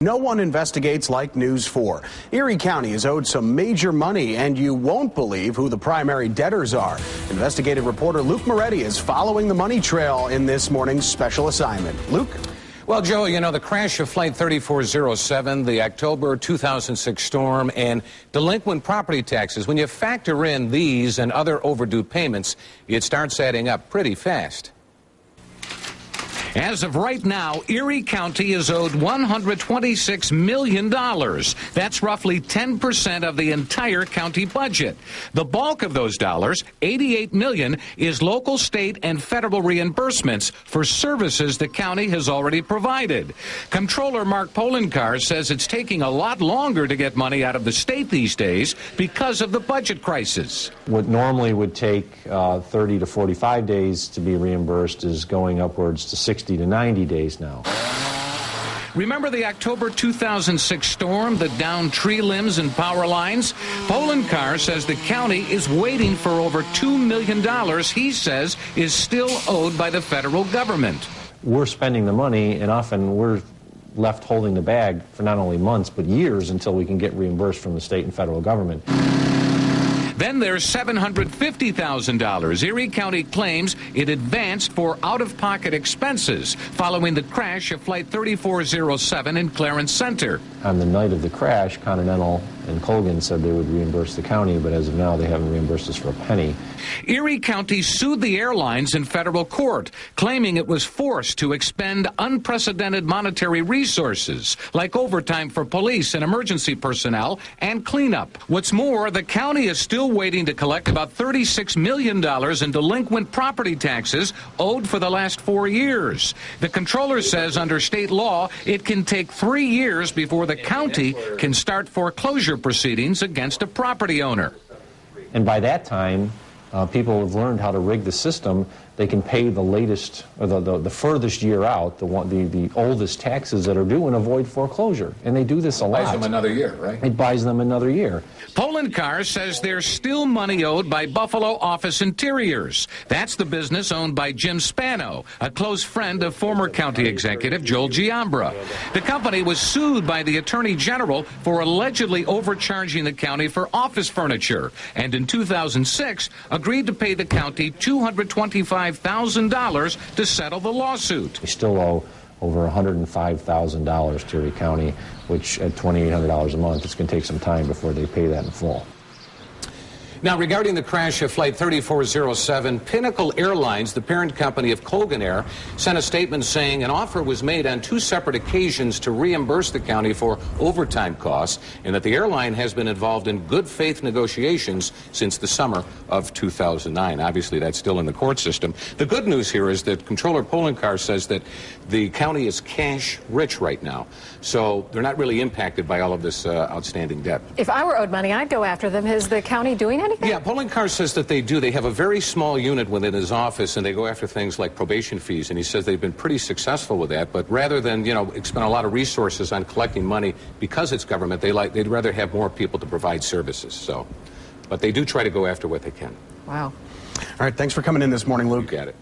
No one investigates like News 4. Erie County is owed some major money, and you won't believe who the primary debtors are. Investigative reporter Luke Moretti is following the money trail in this morning's special assignment. Luke? Well, Joe, you know, the crash of Flight 3407, the October 2006 storm, and delinquent property taxes, when you factor in these and other overdue payments, it starts adding up pretty fast. As of right now, Erie County is owed $126 million. That's roughly 10% of the entire county budget. The bulk of those dollars, $88 million, is local, state, and federal reimbursements for services the county has already provided. Comptroller Mark Polenkar says it's taking a lot longer to get money out of the state these days because of the budget crisis. What normally would take 30 to 45 days to be reimbursed is going upwards to 60 to 90 days now. Remember the October 2006 storm that downed tree limbs and power lines? Polenkar says the county is waiting for over $2 million he says is still owed by the federal government. We're spending the money, and often we're left holding the bag for not only months but years until we can get reimbursed from the state and federal government. Then there's $750,000 Erie County claims it advanced for out-of-pocket expenses following the crash of Flight 3407 in Clarence Center. On the night of the crash, Continental and Colgan said they would reimburse the county, but as of now, they haven't reimbursed us for a penny. Erie County sued the airlines in federal court, claiming it was forced to expend unprecedented monetary resources, like overtime for police and emergency personnel and cleanup. What's more, the county is still waiting to collect about $36 million in delinquent property taxes owed for the last 4 years. The comptroller says under state law, it can take 3 years before the county can start foreclosure proceedings against a property owner. And by that time, people have learned how to rig the system. They can pay the latest, or the furthest year out, the oldest taxes that are due, and avoid foreclosure. And they do this a lot. Buys them another year, right? It buys them another year. Polenkar says there's still money owed by Buffalo Office Interiors. That's the business owned by Jim Spano, a close friend of former county executive Joel Giambra. The company was sued by the Attorney General for allegedly overcharging the county for office furniture, and in 2006 agreed to pay the county $225,000 to settle the lawsuit. We still owe over $105,000 to Erie County, which at $2,800 a month, it's going to take some time before they pay that in full. Now, regarding the crash of Flight 3407, Pinnacle Airlines, the parent company of Colgan Air, sent a statement saying an offer was made on 2 separate occasions to reimburse the county for overtime costs, and that the airline has been involved in good faith negotiations since the summer of 2009. Obviously, that's still in the court system. The good news here is that Comptroller Polenkar says that the county is cash rich right now, so they're not really impacted by all of this outstanding debt. If I were owed money, I'd go after them. Is the county doing anything? Yeah, Polenkar says that they do. They have a very small unit within his office, and they go after things like probation fees, and he says they've been pretty successful with that. But rather than, spend a lot of resources on collecting money because it's government, they'd rather have more people to provide services. So, but they do try to go after what they can. Wow. All right, thanks for coming in this morning, Luke. You got it.